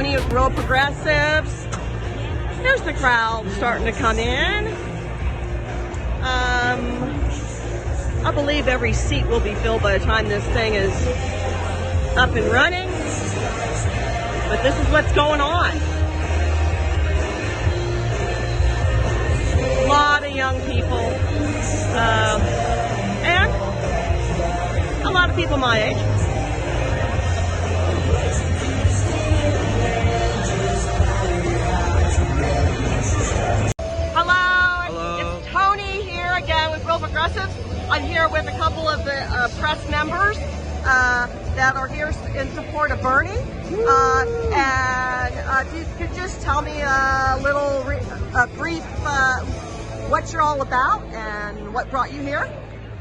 Toni of Real Progressives. There's the crowd starting to come in. I believe every seat will be filled by the time this thing is up and running. But this is what's going on. A lot of young people. And a lot of people my age. Hello. It's Toni here again with Real Progressives. I'm here with a couple of the press members that are here in support of Bernie. And if you could just tell me a little brief what you're all about and what brought you here.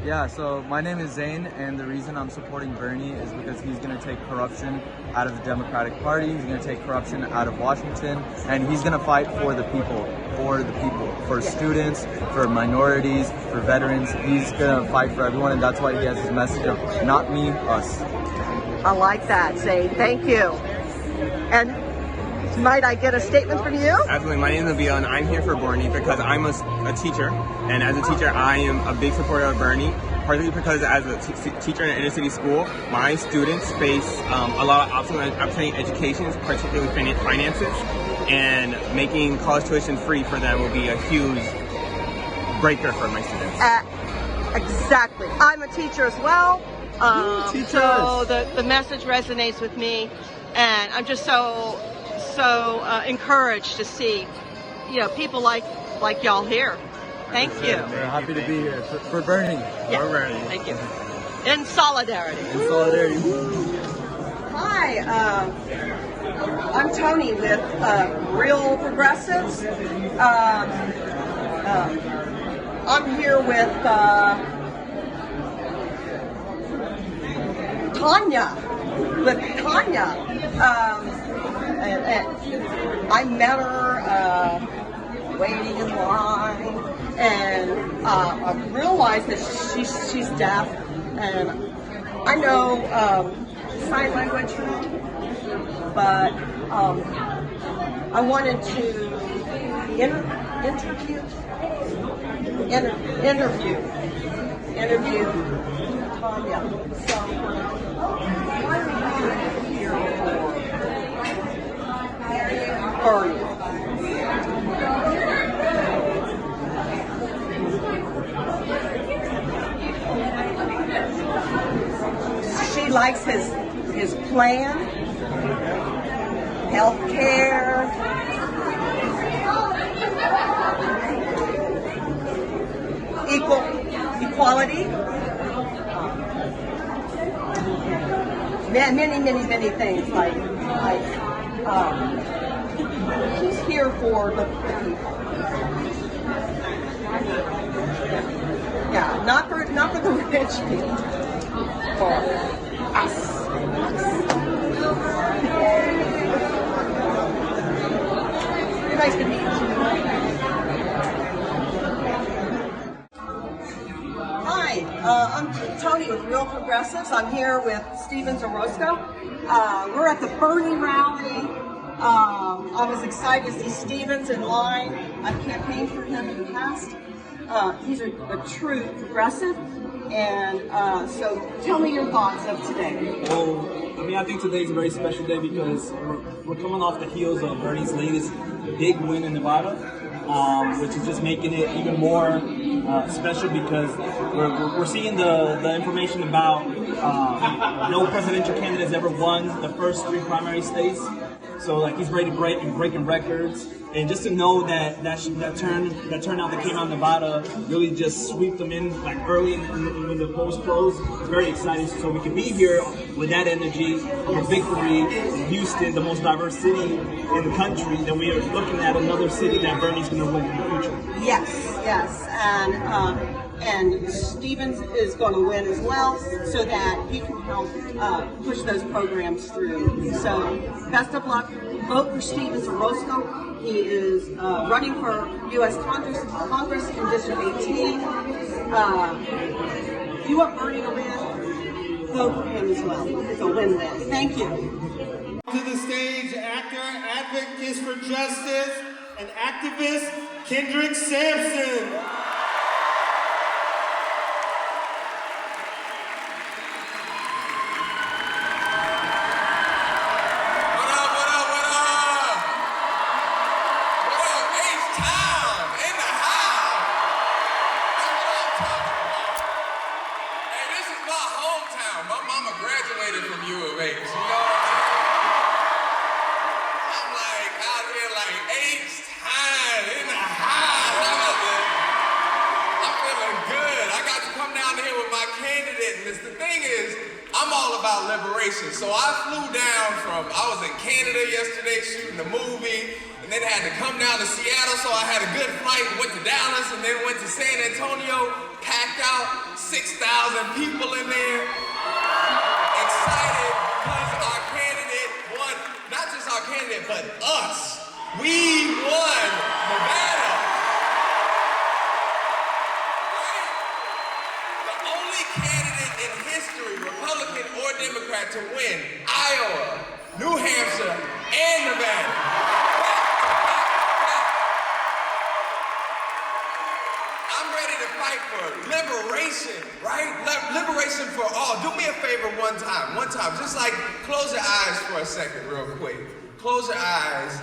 Yeah, so my name is Zane, and the reason I'm supporting Bernie is because he's going to take corruption out of the Democratic Party, he's going to take corruption out of Washington, and he's going to fight for the people, for students, for minorities, for veterans. He's going to fight for everyone, and that's why he has his message of not me, us. I like that, Zane. Thank you. And might I get a statement from you? Absolutely. My name is Beever, and I'm here for Bernie because I'm a teacher, and as a teacher, I am a big supporter of Bernie. Partly because as a teacher in an inner city school, my students face a lot of obstacles in education, particularly finances, and making college tuition free for them will be a huge breaker for my students. Exactly. I'm a teacher as well, so the message resonates with me, and I'm just so encouraged to see, people like y'all here. Thank you. We're happy to be here for Bernie. Yeah. For Bernie. Thank you. In solidarity. In solidarity. Hi, I'm Toni with Real Progressives. I'm here with Tanya. And I met her waiting in line, and I realized that she's deaf, and I know sign language, but I wanted to interview Tanya. So I'm here for Bernie. She likes his plan, health care, equality, many things she's here for the people. Yeah, not for the rich people. For us. Nice to meet you. Hi, I'm Toni with Real Progressives. I'm here with Stevens Orozco. We're at the Bernie rally. I was excited to see Stevens in line. I've campaigned for him in the past. He's a true progressive. And so tell me your thoughts of today. Well, I think today's a very special day because we're coming off the heels of Bernie's latest big win in Nevada, which is just making it even more special because we're seeing the information about no presidential candidate has ever won the first 3 primary states. So he's ready to breaking records, and just to know that turnout that came out of Nevada really just swept them in early when the polls closed. It's very exciting. So we can be here with that energy of a victory in Houston, the most diverse city in the country. Then we are looking at another city that Bernie's going to win in the future. Yes, and Stevens is going to win as well, so that he can help push those programs through. So, best of luck. Vote for Stevens Orozco. He is running for U.S. Congress in District 18. If you want Bernie to win, vote for him as well. It's a win-win. Thank you. To the stage, actor, advocate for justice, and activist Kendrick Sampson. Graduated from U of H, you know what I'm saying? I'm like out here like H-time in the house. I'm feeling good. I got to come down here with my candidate, and the thing is, I'm all about liberation. So I flew down I was in Canada yesterday shooting a movie, and then had to come down to Seattle, so I had a good flight, went to Dallas, and then went to San Antonio, packed out 6,000 people in there. Excited because our candidate won, not just our candidate, but us. We won Nevada. Right? The only candidate in history, Republican or Democrat, to win Iowa, New Hampshire, and Nevada. Fight for liberation, right? Liberation for all. Do me a favor one time, just like close your eyes for a second real quick. Close your eyes.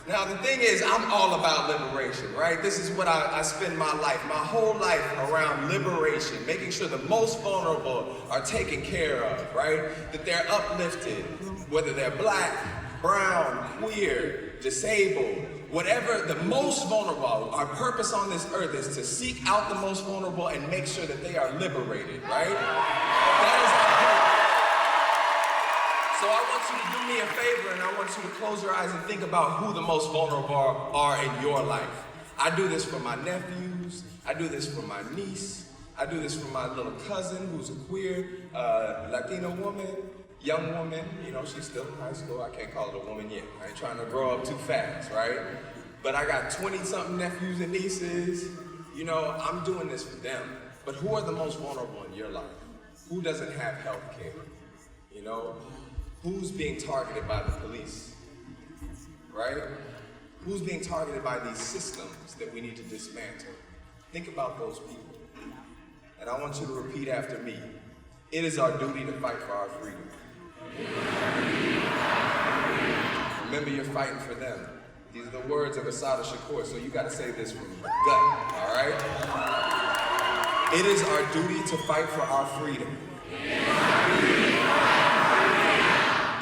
Now the thing is, I'm all about liberation, right? This is what I spend my whole life around liberation, making sure the most vulnerable are taken care of, right? That they're uplifted, whether they're black, brown, queer, disabled, whatever, the most vulnerable. Our purpose on this earth is to seek out the most vulnerable and make sure that they are liberated, right? That is our hope. So I want you to do me a favor, and I want you to close your eyes and think about who the most vulnerable are in your life. I do this for my nephews. I do this for my niece. I do this for my little cousin who's a queer Latino woman. Young woman, you know, she's still in high school. I can't call it a woman yet. I ain't trying to grow up too fast, right? But I got 20-something nephews and nieces. You know, I'm doing this for them. But who are the most vulnerable in your life? Who doesn't have health care? You know, who's being targeted by the police, right? Who's being targeted by these systems that we need to dismantle? Think about those people. And I want you to repeat after me. It is our duty to fight for our freedom. Remember, you're fighting for them. These are the words of Assata Shakur, so you got to say this from the gut, all right? It is our duty to fight for our freedom.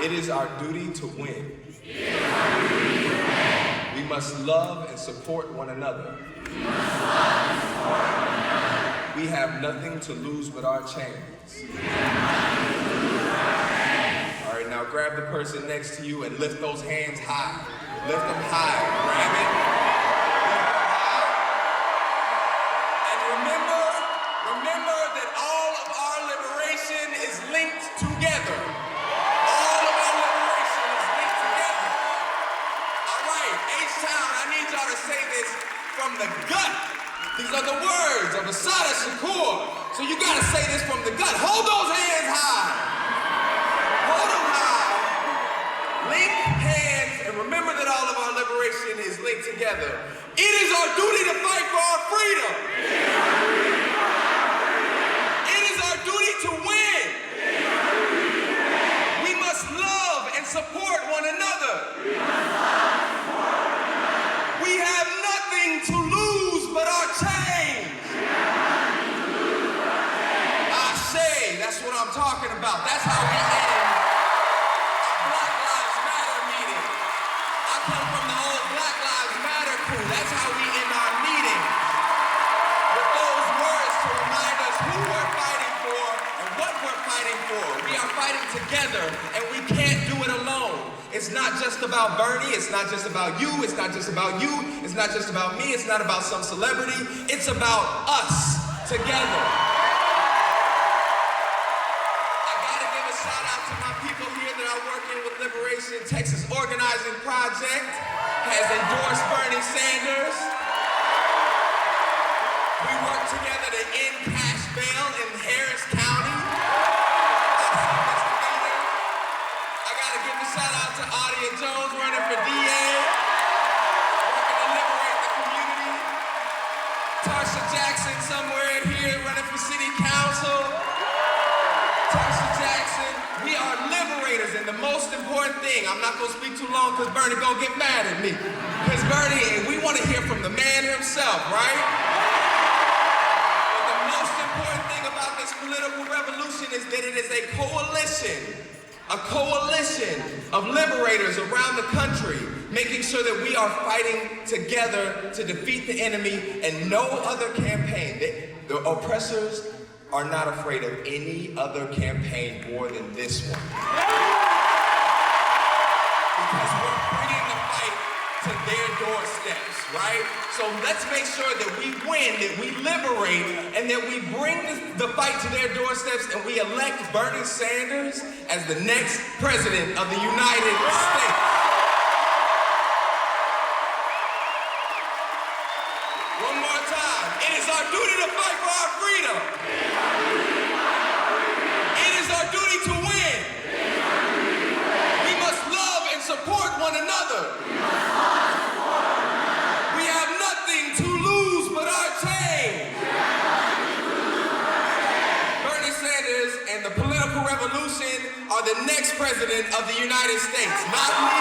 It is our duty to win. We must love and support one another. We have nothing to lose but our chains. All right, now grab the person next to you and lift those hands high. Lift them high. Grab it. And remember that all of our liberation is linked together. All of our liberation is linked together. All right, H-Town, I need y'all to say this from the gut. These are the words of Assata Shakur. So you gotta say this from the gut. Hold those hands high. Hold them high. Link hands, and remember that all of our liberation is linked together. It is our duty to fight for our freedom. It is our duty to win. We must love and support one another. We have nothing to lose but our chains. I say, that's what I'm talking about. That's how we end a Black Lives Matter meeting. I come from the old Black Lives Matter crew. That's how we end our meeting. With those words to remind us who we're fighting for and what we're fighting for. We are fighting together, and we can't do it alone. It's not just about Bernie, it's not just about you, it's not just about you, it's not just about me, it's not about some celebrity, it's about us together. I gotta give a shout out to my people here that are working with Liberation Texas Organizing Project, has endorsed Bernie Sanders. We work together to end cash bail in Harris County. I gotta give a shout out to all running for city council, Tasha Jackson. We are liberators, and the most important thing, I'm not gonna speak too long because Bernie gonna get mad at me. Because Bernie, we wanna hear from the man himself, right? But the most important thing about this political revolution is that it is a coalition of liberators around the country, making sure that we are fighting together to defeat the enemy, and no other campaign. The oppressors are not afraid of any other campaign more than this one. Because we're bringing the fight to their doorsteps, right? So let's make sure that we win, that we liberate, and that we bring the fight to their doorsteps, and we elect Bernie Sanders as the next president of the United States. One more time. It is our duty to fight for our freedom. It is our duty to win. We must love and support one another. We have nothing to lose but our change. Bernie Sanders and the political revolution are the next president of the United States, not me.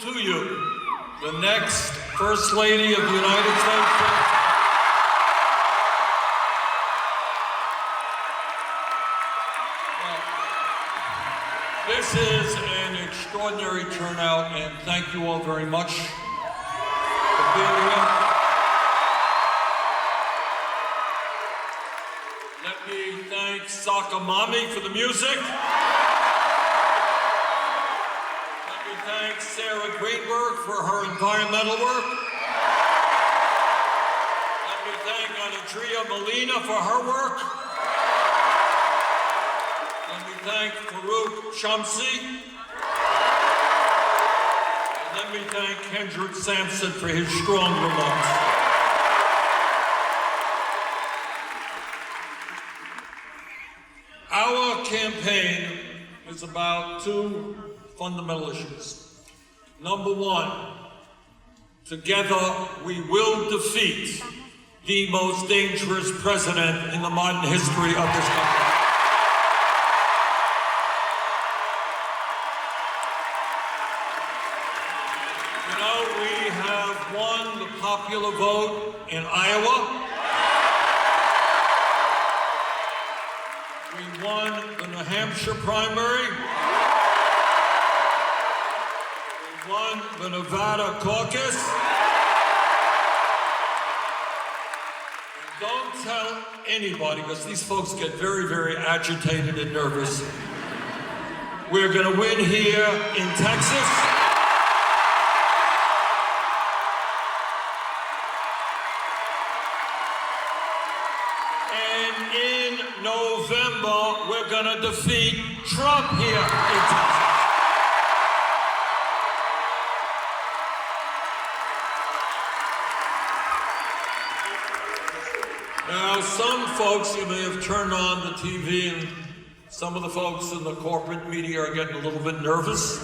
To you, the next First Lady of the United States. This is an extraordinary turnout, and thank you all very much for being here. Let me thank Sakamami for the music. Thank Sarah Greenberg for her environmental work. Let me thank Anatria Molina for her work. Let me thank Farouk Shamsi. And let me thank Kendrick Sampson for his strong remarks. Our campaign is about two fundamental issues. Number one, together we will defeat the most dangerous president in the modern history of this country. You know, we have won the popular vote in Iowa. We won the New Hampshire primary. Won the Nevada caucus. And don't tell anybody, because these folks get very, very agitated and nervous. We're going to win here in Texas. And in November, we're going to defeat Trump here in Texas. Now, some folks, you may have turned on the TV, and some of the folks in the corporate media are getting a little bit nervous.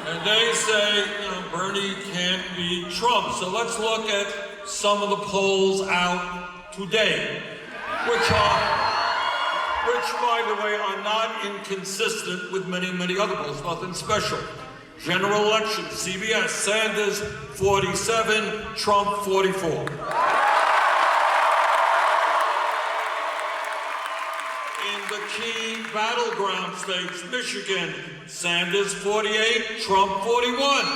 And they say, you know, Bernie can't beat Trump. So let's look at some of the polls out today, which are which, by the way, are not inconsistent with many, many other polls, nothing special. General election, CBS, Sanders 47, Trump 44. In the key battleground states, Michigan, Sanders 48, Trump 41.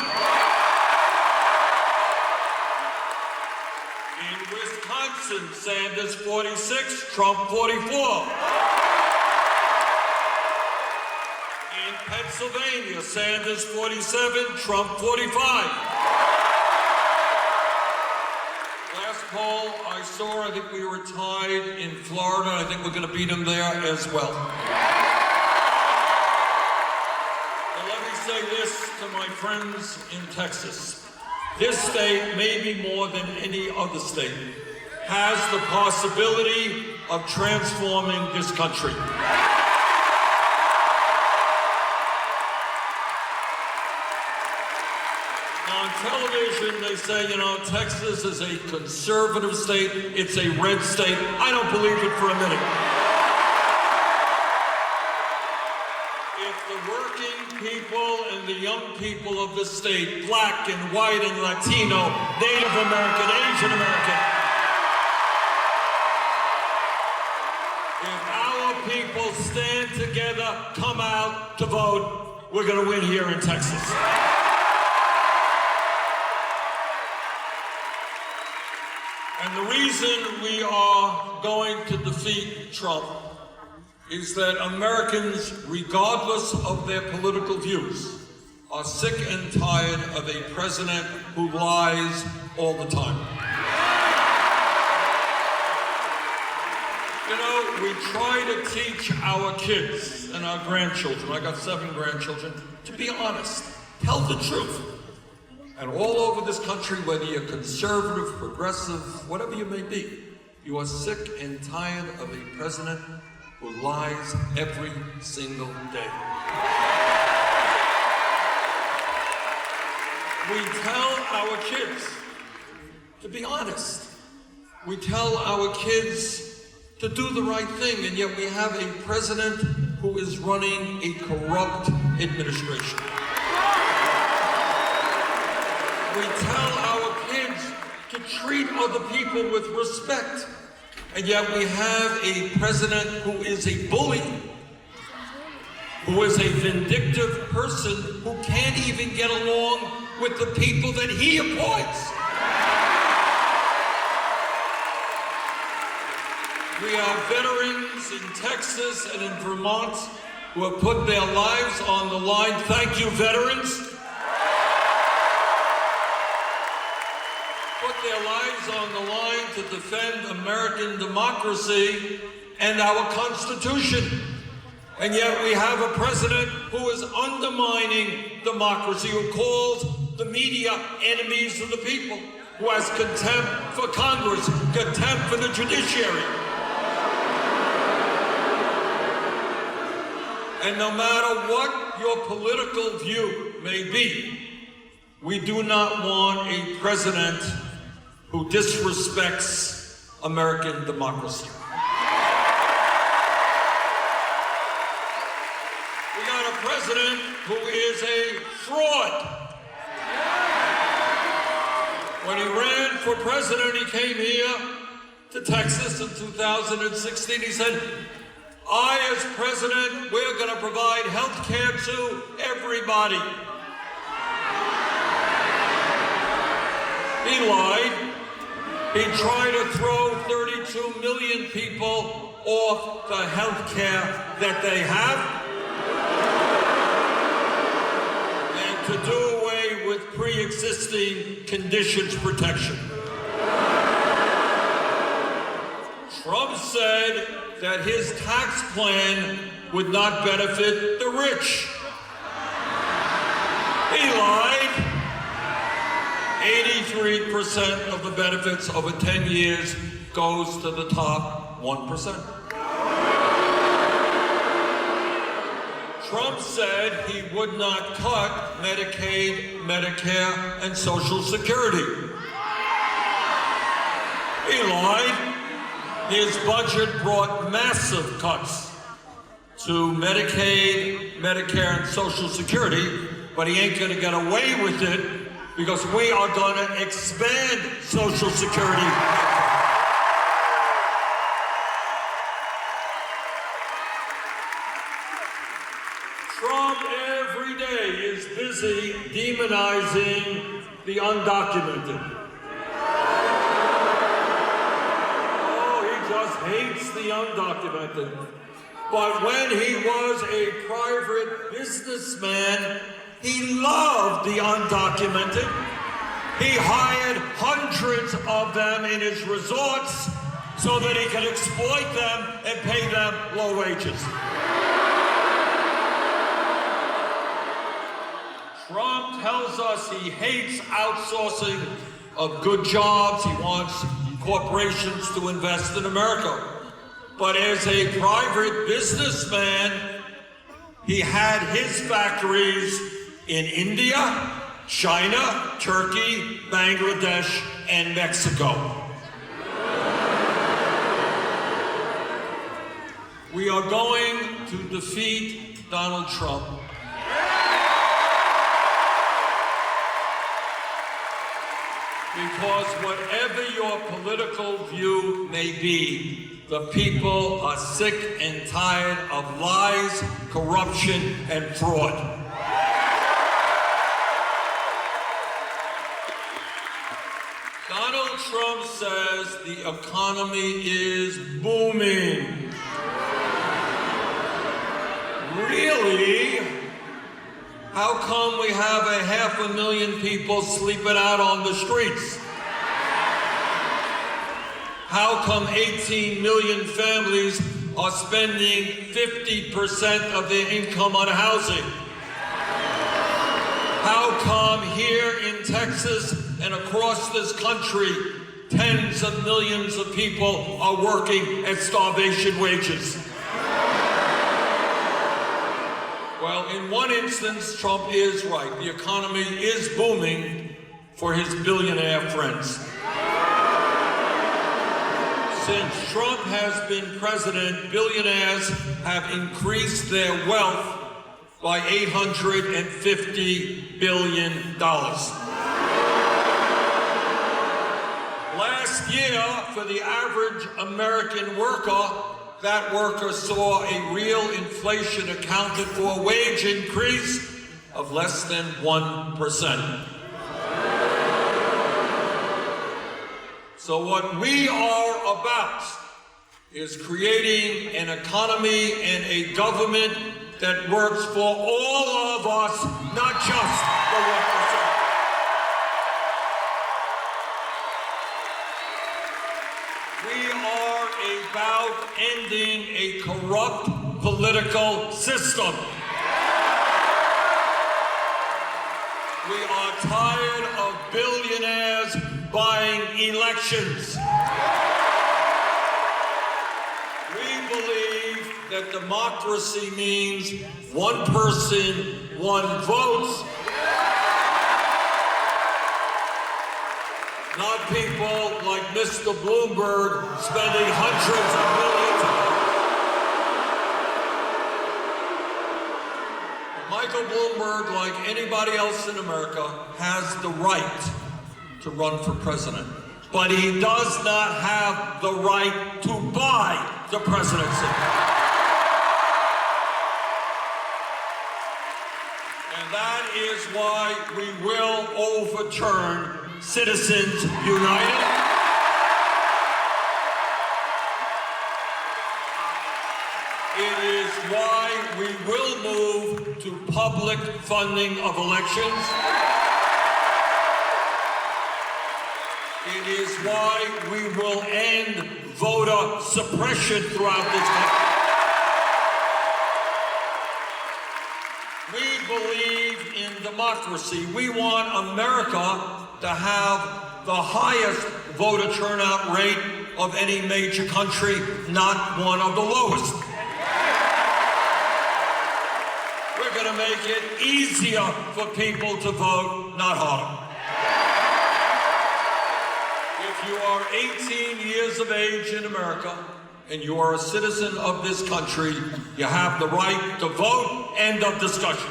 In Wisconsin, Sanders 46, Trump 44. In Pennsylvania, Sanders 47, Trump 45. Last poll I saw, I think we were tied in Florida. I think we're going to beat them there as well. But let me say this to my friends in Texas. This state, maybe more than any other state, has the possibility of transforming this country. On television, they say, Texas is a conservative state, it's a red state. I don't believe it for a minute. If the working people and the young people of the state, black and white and Latino, Native American, Asian American, if our people stand together, come out to vote, we're going to win here in Texas. And the reason we are going to defeat Trump is that Americans, regardless of their political views, are sick and tired of a president who lies all the time. We try to teach our kids and our grandchildren, I got 7 grandchildren, to be honest, tell the truth. And all over this country, whether you're conservative, progressive, whatever you may be, you are sick and tired of a president who lies every single day. We tell our kids to be honest. We tell our kids to do the right thing, and yet we have a president who is running a corrupt administration. We tell our kids to treat other people with respect, and yet we have a president who is a bully, who is a vindictive person who can't even get along with the people that he appoints. We have veterans in Texas and in Vermont who have put their lives on the line. Thank you, veterans. Put their lives on the line to defend American democracy and our Constitution. And yet we have a president who is undermining democracy, who calls the media enemies of the people, who has contempt for Congress, contempt for the judiciary. And no matter what your political view may be, we do not want a president who disrespects American democracy. We got a president who is a fraud. When he ran for president, he came here to Texas in 2016. He said, I, as president, we're going to provide health care to everybody. He lied. He tried to throw 32 million people off the health care that they have and to do away with pre-existing conditions protection. Trump said that his tax plan would not benefit the rich. He lied. 83% of the benefits over 10 years goes to the top 1%. Trump said he would not cut Medicaid, Medicare, and Social Security. He lied. His budget brought massive cuts to Medicaid, Medicare, and Social Security, but he ain't gonna get away with it because we are gonna expand Social Security. Trump every day is busy demonizing the undocumented. Oh, he just hates the undocumented. But when he was a private businessman, he loved the undocumented. He hired hundreds of them in his resorts so that he could exploit them and pay them low wages. Trump tells us he hates outsourcing of good jobs. He wants corporations to invest in America. But as a private businessman, he had his factories in India, China, Turkey, Bangladesh, and Mexico. We are going to defeat Donald Trump. Because whatever your political view may be, the people are sick and tired of lies, corruption, and fraud. Donald Trump says the economy is booming. Really? How come we have 500,000 people sleeping out on the streets? How come 18 million families are spending 50% of their income on housing? How come here in Texas and across this country, tens of millions of people are working at starvation wages? Well, in one instance, Trump is right. The economy is booming for his billionaire friends. Since Trump has been president, billionaires have increased their wealth by $850 billion. Last year, for the average American worker, that worker saw a real inflation accounted for a wage increase of less than 1%. So what we are about is creating an economy and a government that works for all of us, not just the 1%. We are about ending a corrupt political system. We are tired of billionaires buying elections. We believe that democracy means one person, one vote. Not people like Mr. Bloomberg spending hundreds of millions of dollars. Michael Bloomberg, like anybody else in America, has the right to run for president. But he does not have the right to buy the presidency. And that is why we will overturn Citizens United. It is why we will move to public funding of elections. It is why we will end voter suppression throughout this country. We believe in democracy. We want America to have the highest voter turnout rate of any major country, not one of the lowest. We're going to make it easier for people to vote, not harder. If you are 18 years of age in America and you are a citizen of this country, you have the right to vote. End of discussion.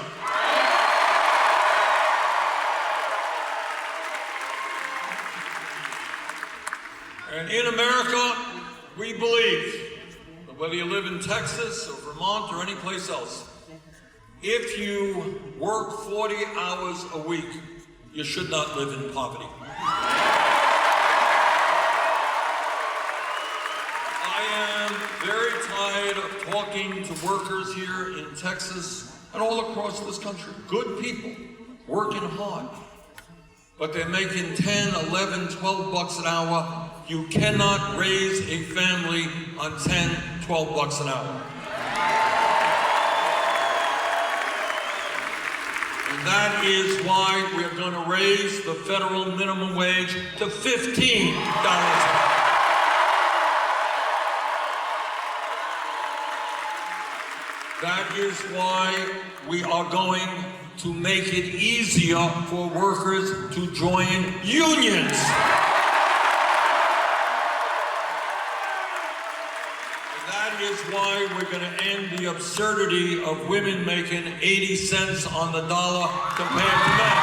And in America, we believe that whether you live in Texas or Vermont or any place else, if you work 40 hours a week, you should not live in poverty. I am very tired of talking to workers here in Texas and all across this country. Good people, working hard, but they're making 10, 11, 12 bucks an hour. You cannot raise a family on 10, 12 bucks an hour. And that is why we're going to raise the federal minimum wage to $15 an hour. That is why we are going to make it easier for workers to join unions. That is why we're going to end the absurdity of women making 80 cents on the dollar compared to men.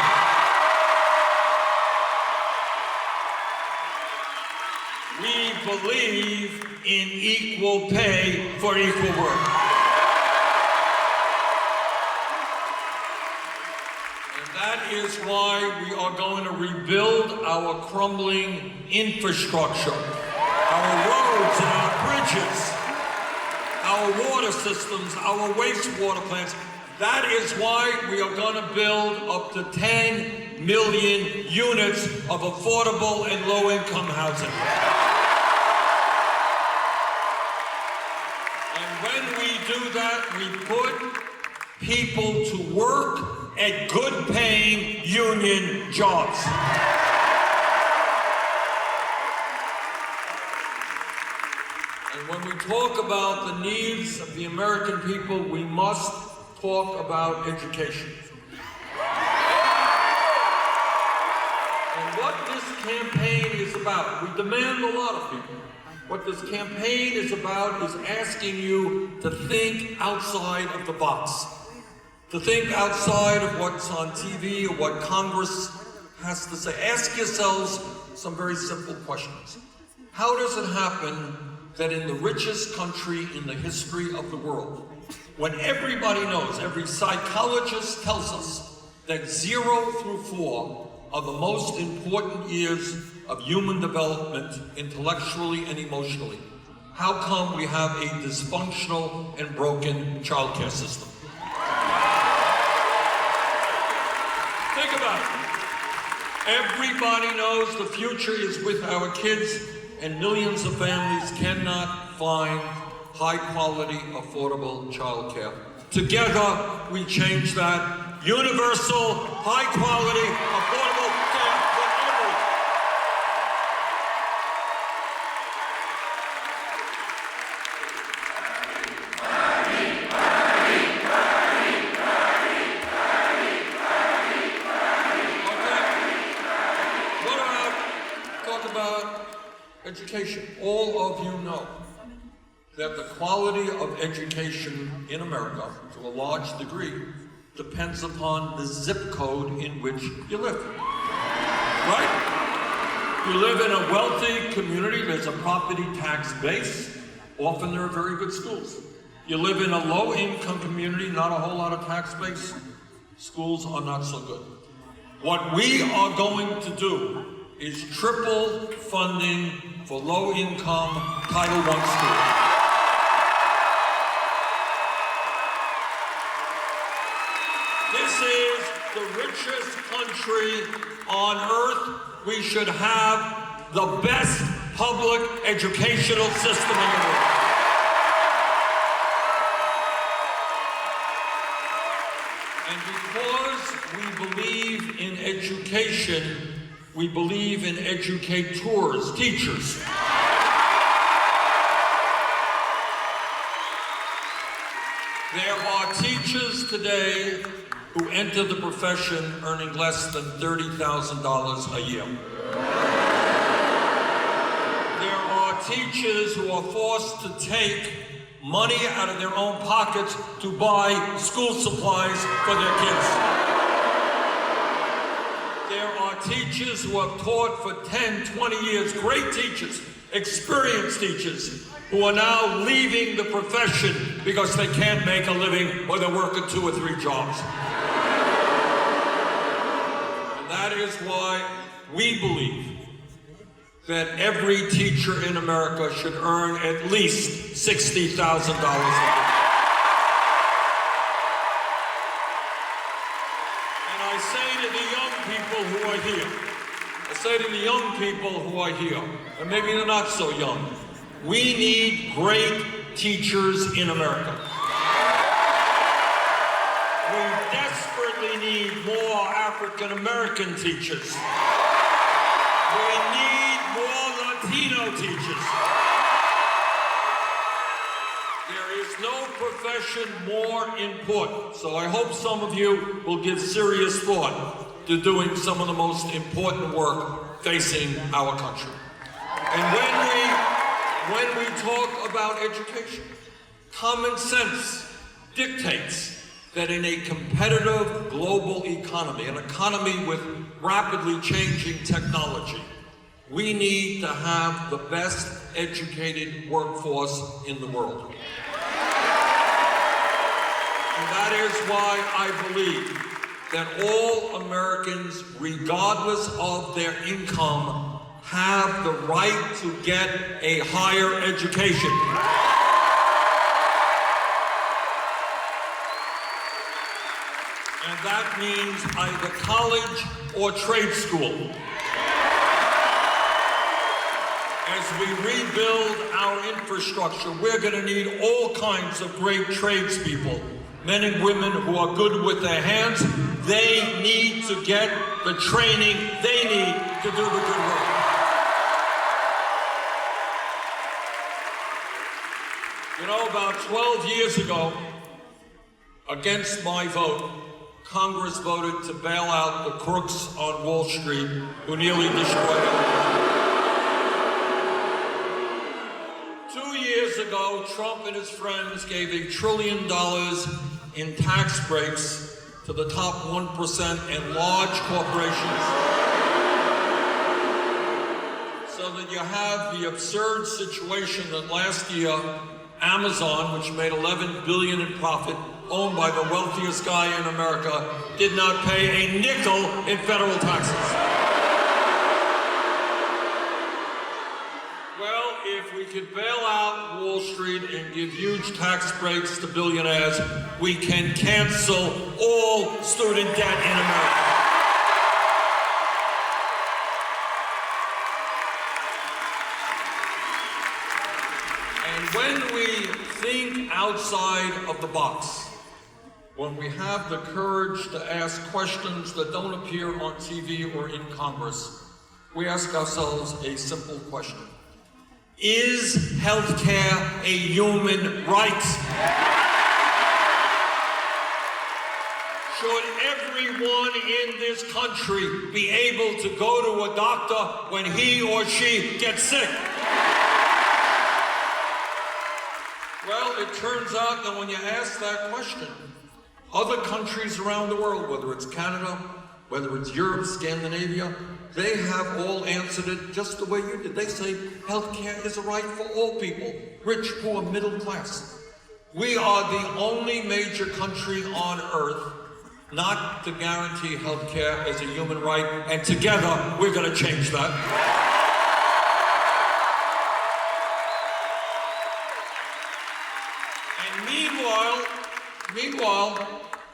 We believe in equal pay for equal work. That is why we are going to rebuild our crumbling infrastructure, our roads and our bridges, our water systems, our wastewater plants. That is why we are going to build up to 10 million units of affordable and low-income housing. And when we do that, we put people to work at good-paying union jobs. And when we talk about the needs of the American people, we must talk about education. And what this campaign is about, we demand a lot of people. What this campaign is about is asking you to think outside of the box. To think outside of what's on TV or what Congress has to say. Ask yourselves some very simple questions. How does it happen that in the richest country in the history of the world, when everybody knows, every psychologist tells us that 0 through 4 are the most important years of human development intellectually and emotionally, how come we have a dysfunctional and broken childcare system? Think about it. Everybody knows the future is with our kids, and millions of families cannot find high-quality, affordable childcare. Together, we change that. Universal, high-quality, affordable care for everyone. Education. All of you know that the quality of education in America, to a large degree, depends upon the zip code in which you live. Right? You live in a wealthy community, there's a property tax base. Often there are very good schools. You live in a low-income community, not a whole lot of tax base. Schools are not so good. What we are going to do is triple funding for low-income Title I schools. This is the richest country on earth. We should have the best public educational system in the world. And because we believe in education, we believe in educators, teachers. There are teachers today who enter the profession earning less than $30,000 a year. There are teachers who are forced to take money out of their own pockets to buy school supplies for their kids. There are teachers who have taught for 10, 20 years, great teachers, experienced teachers, who are now leaving the profession because they can't make a living or they're working 2 or 3 jobs. And that is why we believe that every teacher in America should earn at least $60,000 a year. And I say to the young people who are here, and maybe they're not so young, we need great teachers in America. We desperately need more African American teachers. We need more Latino teachers. There is no profession more important. So I hope some of you will give serious thought to doing some of the most important work facing our country. And when we talk about education, common sense dictates that in a competitive global economy, an economy with rapidly changing technology, we need to have the best educated workforce in the world. And that is why I believe that all Americans, regardless of their income, have the right to get a higher education. And that means either college or trade school. As we rebuild our infrastructure, we're going to need all kinds of great tradespeople, men and women who are good with their hands. They need to get the training they need to do the good work. You know, about 12 years ago, against my vote, Congress voted to bail out the crooks on Wall Street who nearly destroyed it. 2 years ago, Trump and his friends gave $1 trillion in tax breaks to the top 1% and large corporations, so that you have the absurd situation that last year, Amazon, which made $11 billion in profit, owned by the wealthiest guy in America, did not pay a nickel in federal taxes. Well, if we could bail out Wall Street and give huge tax breaks to billionaires, we can cancel all student debt in America. And when we think outside of the box, when we have the courage to ask questions that don't appear on TV or in Congress, we ask ourselves a simple question. Is healthcare a human right? Should everyone in this country be able to go to a doctor when he or she gets sick? Well, it turns out that when you ask that question, other countries around the world, whether it's Canada, whether it's Europe, Scandinavia, they have all answered it just the way you did. They say healthcare is a right for all people, rich, poor, middle class. We are the only major country on earth not to guarantee healthcare as a human right, and together we're going to change that. Meanwhile,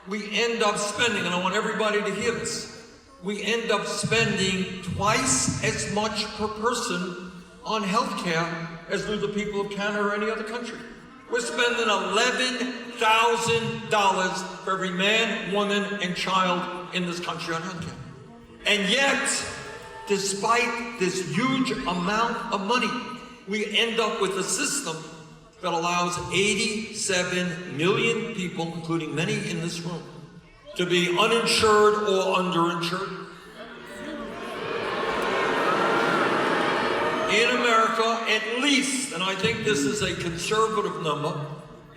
we end up spending, and I want everybody to hear this, we end up spending twice as much per person on healthcare as do the people of Canada or any other country. We're spending $11,000 for every man, woman, and child in this country on healthcare. And yet, despite this huge amount of money, we end up with a system that allows 87 million people, including many in this room, to be uninsured or underinsured. In America, at least, and I think this is a conservative number,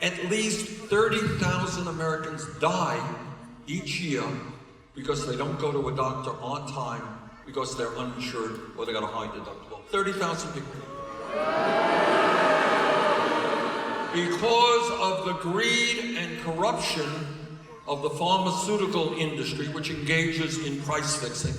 at least 30,000 Americans die each year because they don't go to a doctor on time because they're uninsured or they got a high deductible. 30,000 people. Because of the greed and corruption of the pharmaceutical industry, which engages in price fixing,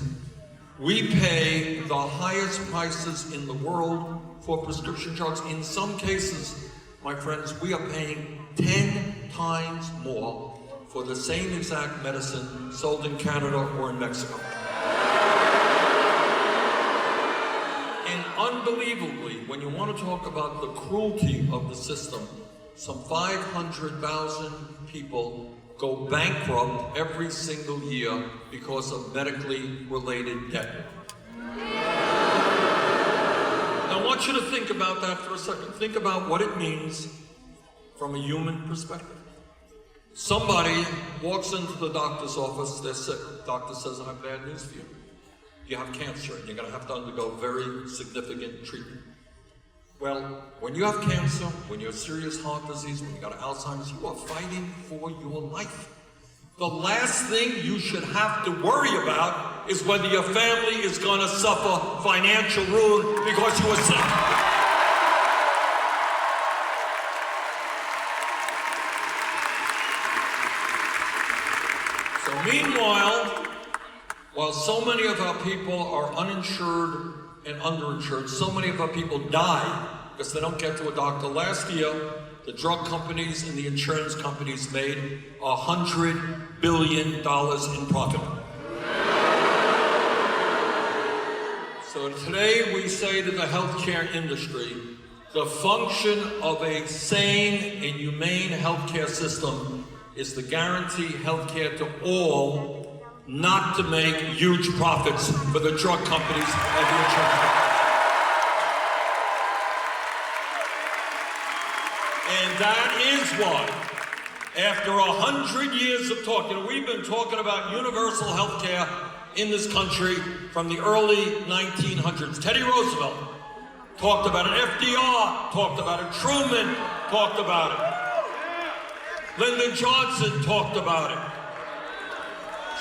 we pay the highest prices in the world for prescription drugs. In some cases, my friends, we are paying 10 times more for the same exact medicine sold in Canada or in Mexico. And unbelievably, when you want to talk about the cruelty of the system, some 500,000 people go bankrupt every single year because of medically related debt. Now, I want you to think about that for a second. Think about what it means from a human perspective. Somebody walks into the doctor's office, they're sick. The doctor says, I have bad news for you. You have cancer and you're going to have to undergo very significant treatment. Well, when you have cancer, when you have serious heart disease, when you got Alzheimer's, you are fighting for your life. The last thing you should have to worry about is whether your family is going to suffer financial ruin because you are sick. So meanwhile, while so many of our people are uninsured and underinsured, so many of our people die because they don't get to a doctor. Last year, the drug companies and the insurance companies made $100 billion in profit. So today we say to the healthcare industry, the function of a sane and humane healthcare system is to guarantee healthcare to all, not to make huge profits for the drug companies and the insurance companies. And that is why, after 100 years of talking, we've been talking about universal health care in this country from the early 1900s. Teddy Roosevelt talked about it. FDR talked about it. Truman talked about it. Lyndon Johnson talked about it.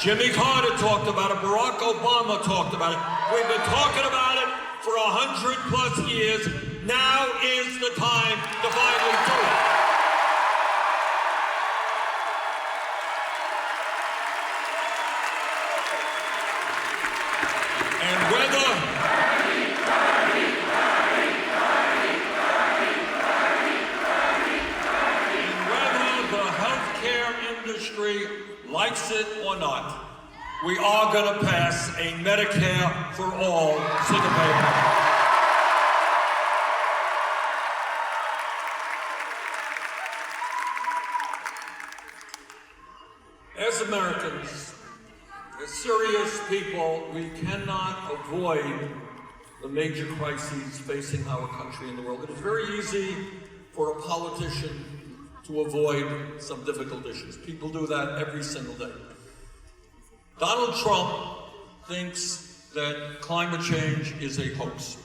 Jimmy Carter talked about it. Barack Obama talked about it. We've been talking about it for 100+ years. Now is the time to finally do it. And whether the healthcare industry likes it or not, we are going to pass a Medicare for all single payer. As Americans, as serious people, we cannot avoid the major crises facing our country and the world. It is very easy for a politician to avoid some difficult issues. People do that every single day. Donald Trump thinks that climate change is a hoax.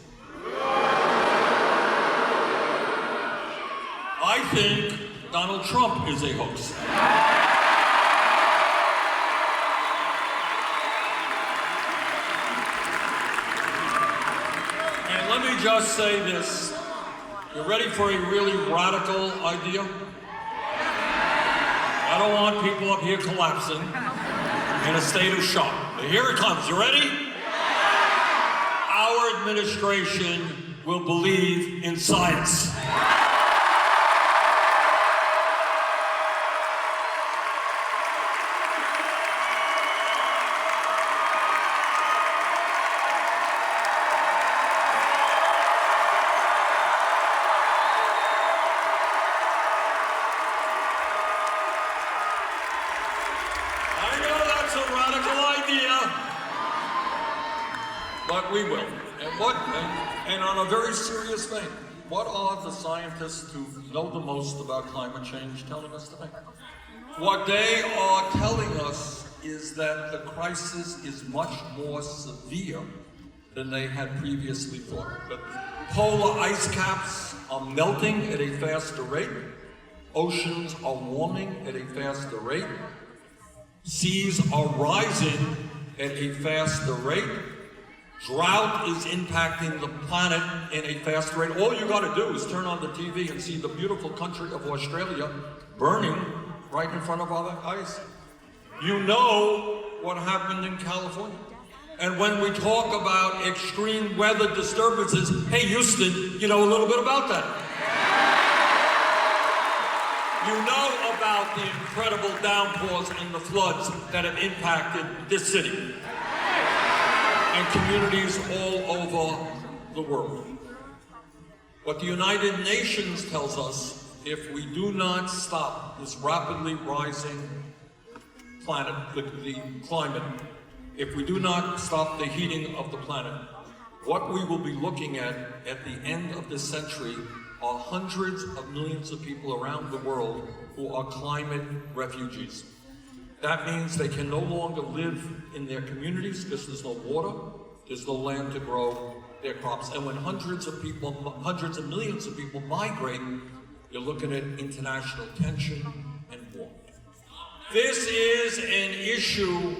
I think Donald Trump is a hoax. And let me just say this. You ready for a really radical idea? I don't want people up here collapsing in a state of shock. But here it comes. You ready? Our administration will believe in science. But we will. And on a very serious vein, what are the scientists who know the most about climate change telling us today? What they are telling us is that the crisis is much more severe than they had previously thought. But Polar ice caps are melting at a faster rate. Oceans are warming at a faster rate. Seas are rising at a faster rate. Drought is impacting the planet in a faster rate. All you gotta do is turn on the TV and see the beautiful country of Australia burning right in front of our eyes. You know what happened in California. And when we talk about extreme weather disturbances, hey Houston, you know a little bit about that. You know about the incredible downpours and the floods that have impacted this city and communities all over the world. What the United Nations tells us, if we do not stop this rapidly rising planet, the climate, if we do not stop the heating of the planet, what we will be looking at the end of this century are hundreds of millions of people around the world who are climate refugees. That means they can no longer live in their communities because there's no water, there's no land to grow their crops. And when hundreds of millions of people migrate, you're looking at international tension and war. This is an issue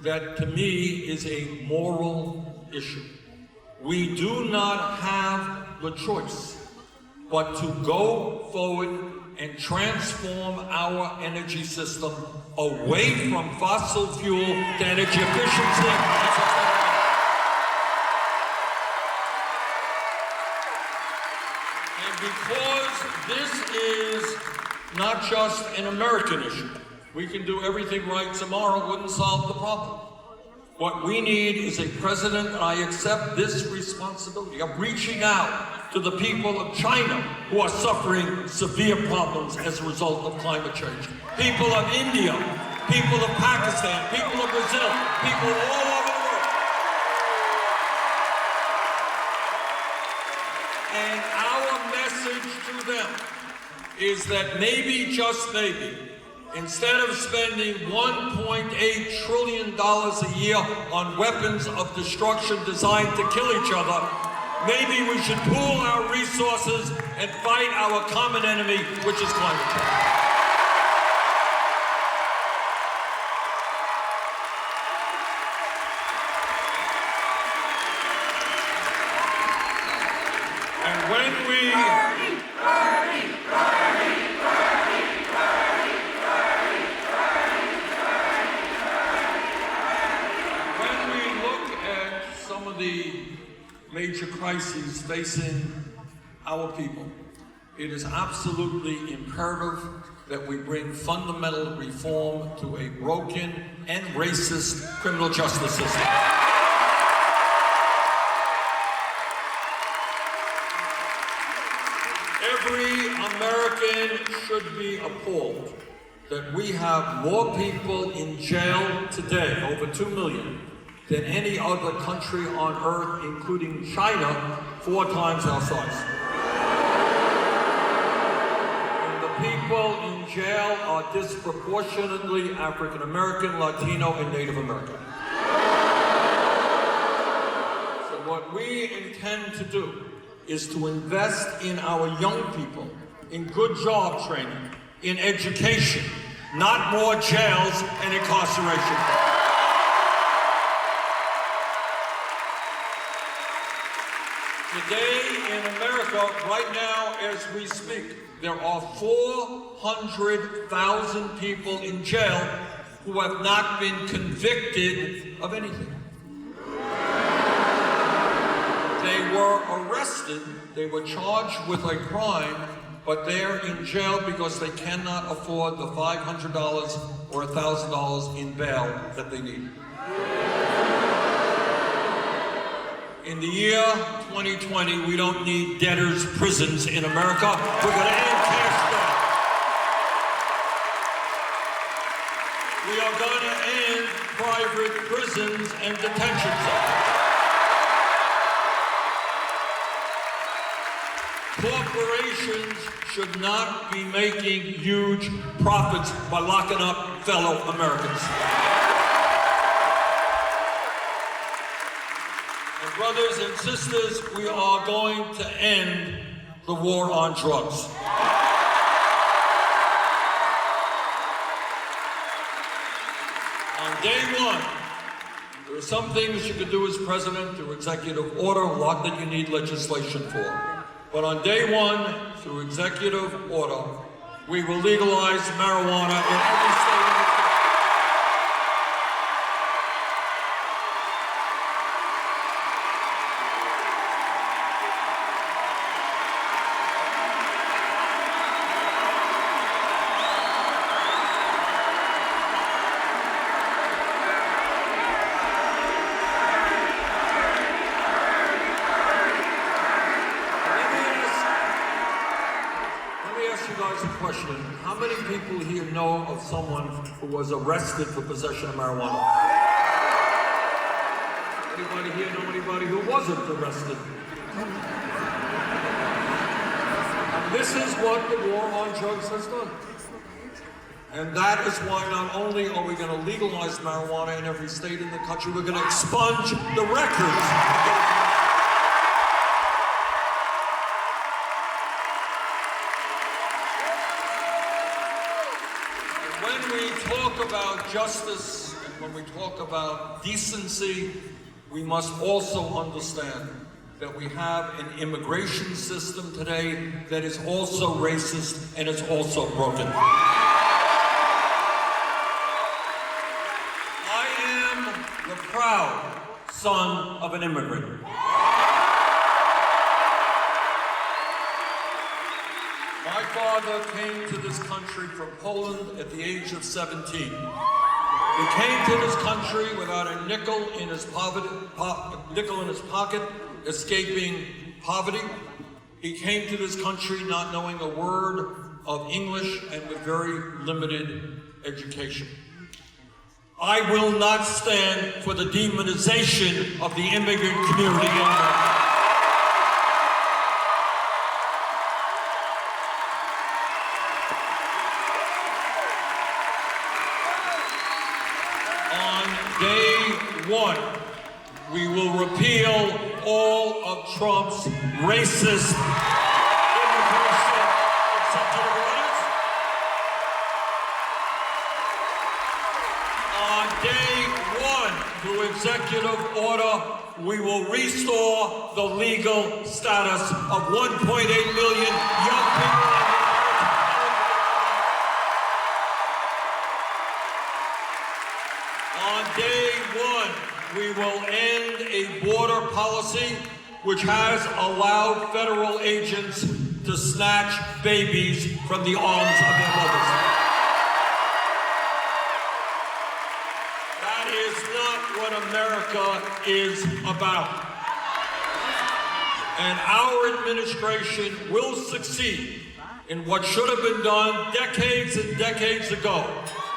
that to me is a moral issue. We do not have the choice but to go forward and transform our energy system away from fossil fuel to energy efficiency. And because this is not just an American issue, we can do everything right tomorrow, wouldn't solve the problem. What we need is a president, and I accept this responsibility of reaching out to the people of China who are suffering severe problems as a result of climate change. People of India, people of Pakistan, people of Brazil, people all over the world. And our message to them is that maybe, just maybe, instead of spending $1.8 trillion a year on weapons of destruction designed to kill each other, maybe we should pool our resources and fight our common enemy, which is climate change. And when we... major crises facing our people, it is absolutely imperative that we bring fundamental reform to a broken and racist criminal justice system. Every American should be appalled that we have more people in jail today, over 2 million, than any other country on earth, including China, 4 times our size. And the people in jail are disproportionately African American, Latino, and Native American. So what we intend to do is to invest in our young people, in good job training, in education, not more jails and incarceration. Today in America, right now as we speak, there are 400,000 people in jail who have not been convicted of anything. They were arrested, they were charged with a crime, but they're in jail because they cannot afford the $500 or $1,000 in bail that they need. In the year 2020, we don't need debtors' prisons in America. We're going to end cash bail. We are going to end private prisons and detention centers. Corporations should not be making huge profits by locking up fellow Americans. And Brothers and sisters, we are going to end the war on drugs. On day one, there are some things you can do as president through executive order, a lot that you need legislation for. But on day one, through executive order, we will legalize marijuana in every state in the country. Question. How many people here know of someone who was arrested for possession of marijuana? Anybody here know anybody who wasn't arrested? And this is what the war on drugs has done. And that is why not only are we going to legalize marijuana in every state in the country, we're going to expunge the records. About justice and when we talk about decency, we must also understand that we have an immigration system today that is also racist and is also broken. I am the proud son of an immigrant. My father came to this country from Poland at the age of 17. He came to this country without a nickel in his pocket, escaping poverty. He came to this country not knowing a word of English and with very limited education. I will not stand for the demonization of the immigrant community in America. One, we will repeal all of Trump's racist immigration executive orders. On day one, through executive order, we will restore the legal status of 1.8 million young people. We will end a border policy which has allowed federal agents to snatch babies from the arms of their mothers. That is not what America is about. And our administration will succeed in what should have been done decades and decades ago,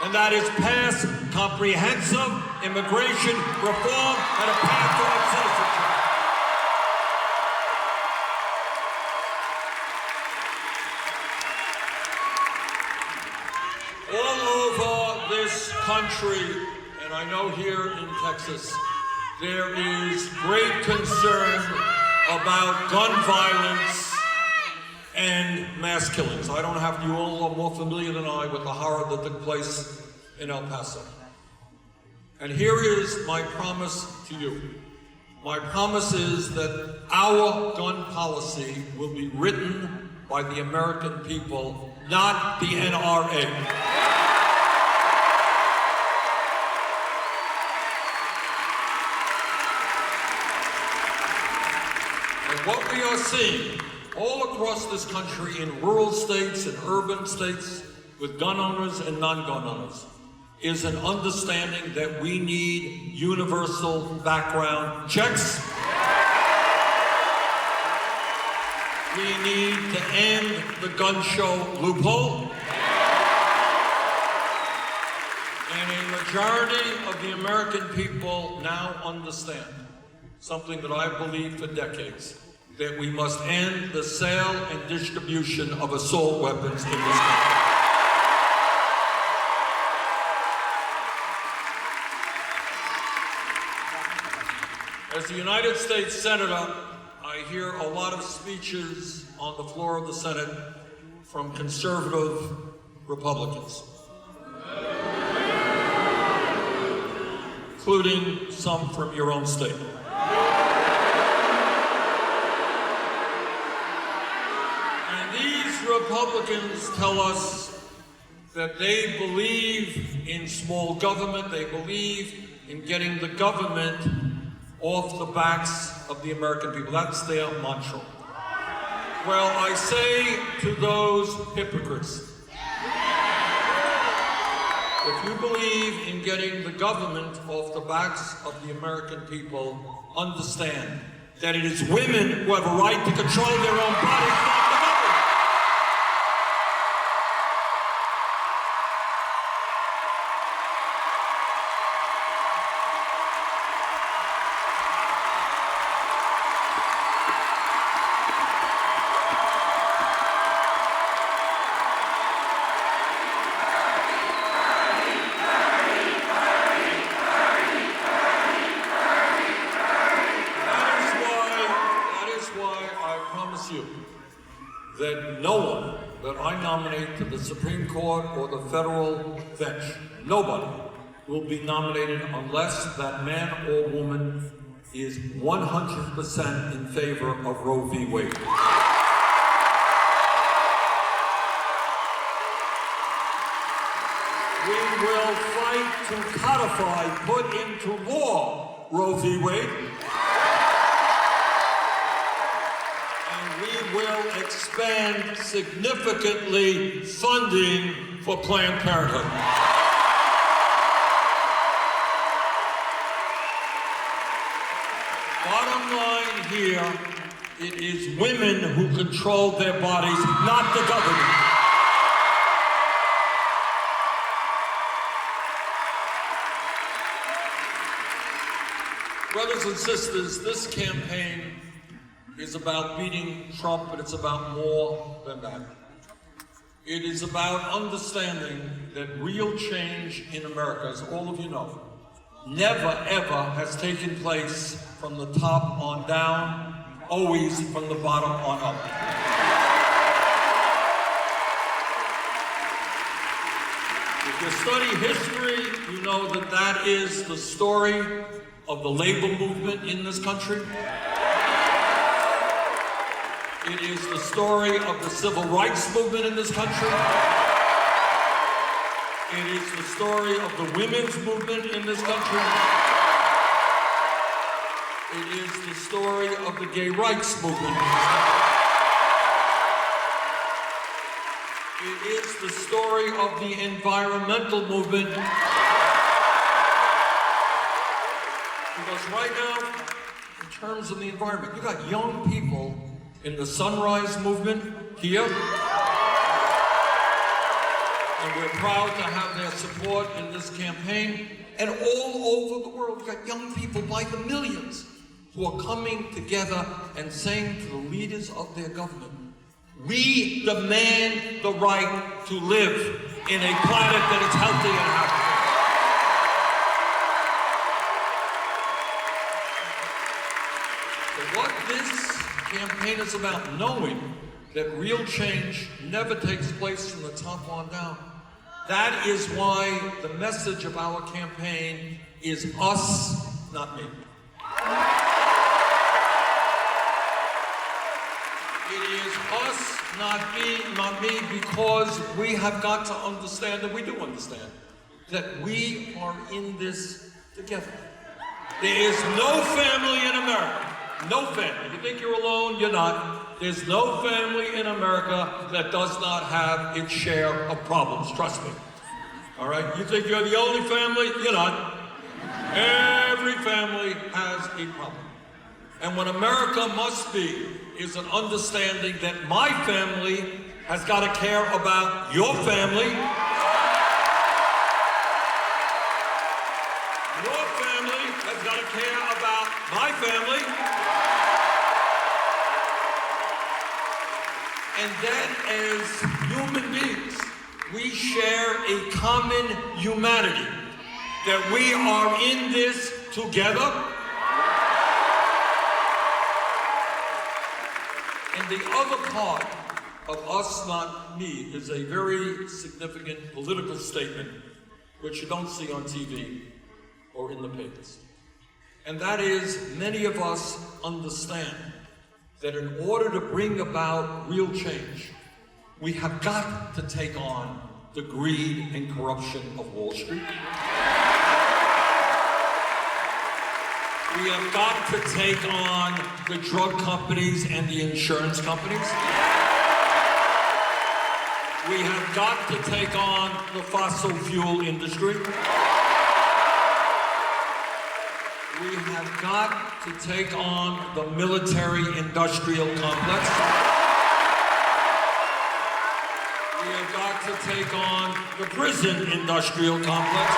and that is pass comprehensive immigration reform and a path toward citizenship. All over this country, and I know here in Texas, there is great concern about gun violence and mass killings. I don't have, you all are more familiar than I with the horror that took place in El Paso. And here is my promise to you. My promise is that our gun policy will be written by the American people, not the NRA. And what we are seeing all across this country in rural states and urban states with gun owners and non-gun owners is an understanding that we need universal background checks. We need to end the gun show loophole. And a majority of the American people now understand something that I've believed for decades, that we must end the sale and distribution of assault weapons in this country. As a United States Senator, I hear a lot of speeches on the floor of the Senate from conservative Republicans, including some from your own state. And these Republicans tell us that they believe in small government, they believe in getting the government off the backs of the American people. That's their mantra. Well, I say to those hypocrites, if you believe in getting the government off the backs of the American people, understand that it is women who have a right to control their own bodies, not the government. That no one that I nominate to the Supreme Court or the federal bench, nobody will be nominated unless that man or woman is 100% in favor of Roe v. Wade. We will fight to codify, put into law Roe v. Wade. Will expand significantly funding for Planned Parenthood. Bottom line here, it is women who control their bodies, not the government. Brothers and sisters, this campaign is about beating Trump, but it's about more than that. It is about understanding that real change in America, as all of you know, never ever has taken place from the top on down, always from the bottom on up. If you study history, you know that that is the story of the labor movement in this country. It is the story of the civil rights movement in this country. It is the story of the women's movement in this country. It is the story of the gay rights movement in this country. It is the story of the environmental movement. Because right now, in terms of the environment, you got young people in the Sunrise Movement here, and we're proud to have their support in this campaign. And all over the world, we've got young people by the millions who are coming together and saying to the leaders of their government, we demand the right to live in a planet that is healthy and happy. So what this campaign is about, knowing that real change never takes place from the top on down. That is why the message of our campaign is us, not me. It is us, not me, because we have got to understand, and we do understand, that we are in this together. There is no family in America. No family. You think you're alone? You're not. There's no family in America that does not have its share of problems. Trust me. All right? You think you're the only family? You're not. Every family has a problem. And what America must be is an understanding that my family has got to care about your family. Your family has got to care about my family. And that as human beings, we share a common humanity, that we are in this together. And the other part of us, not me, is a very significant political statement which you don't see on TV or in the papers. And that is, many of us understand that in order to bring about real change, we have got to take on the greed and corruption of Wall Street. We have got to take on the drug companies and the insurance companies. We have got to take on the fossil fuel industry. We have got to take on the military-industrial complex. We have got to take on the prison-industrial complex.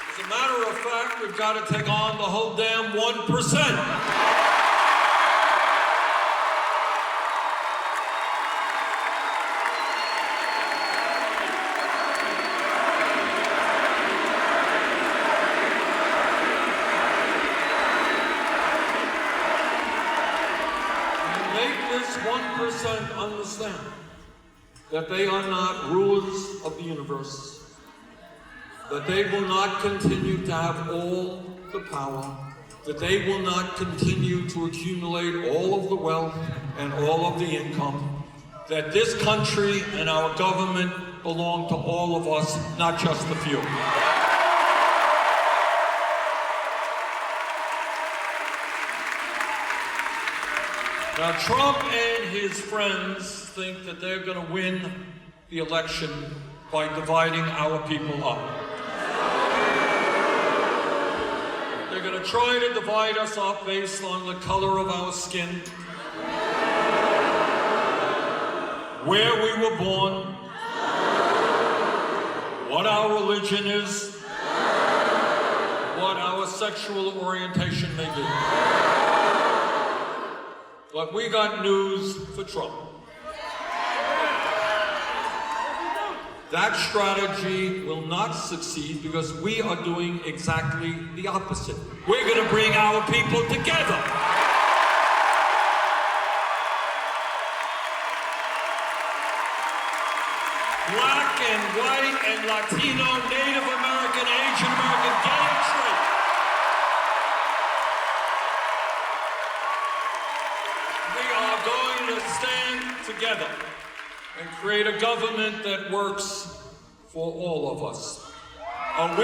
As a matter of fact, we've got to take on the whole damn 1%. Understand that they are not rulers of the universe, that they will not continue to have all the power, that they will not continue to accumulate all of the wealth and all of the income, that this country and our government belong to all of us, not just the few. Now, Trump and his friends think that they're going to win the election by dividing our people up. They're going to try to divide us up based on the color of our skin, where we were born, what our religion is, what our sexual orientation may be. But we got news for Trump. That strategy will not succeed because we are doing exactly the opposite. We're going to bring our people together. Black and white and Latino, Native American, Asian American, gay and straight. To stand together and create a government that works for all of us. A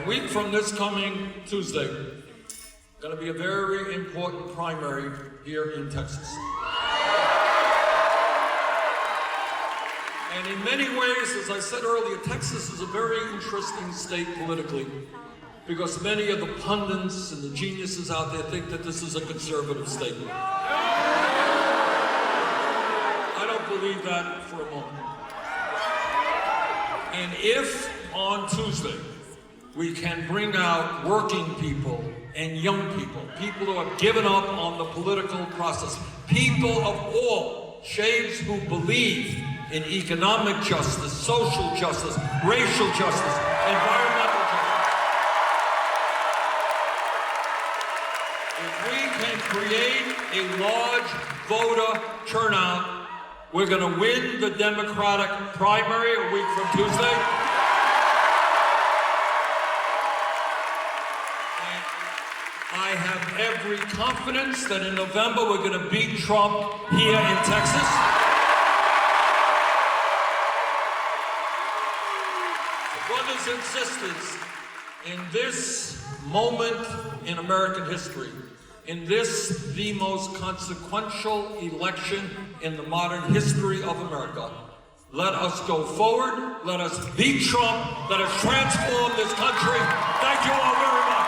week from this coming Tuesday, going to be a very important primary here in Texas. And in many ways, as I said earlier, Texas is a very interesting state politically, because many of the pundits and the geniuses out there think that this is a conservative state. Believe that for a moment. And if on Tuesday we can bring out working people and young people, people who have given up on the political process, people of all shades who believe in economic justice, social justice, racial justice, environmental justice. If we can create a large voter turnout, we're going to win the Democratic primary a week from Tuesday. And I have every confidence that in November we're going to beat Trump here in Texas. Brothers and sisters, in this moment in American history, in this, the most consequential election in the modern history of America, let us go forward, let us beat Trump, let us transform this country. Thank you all very much.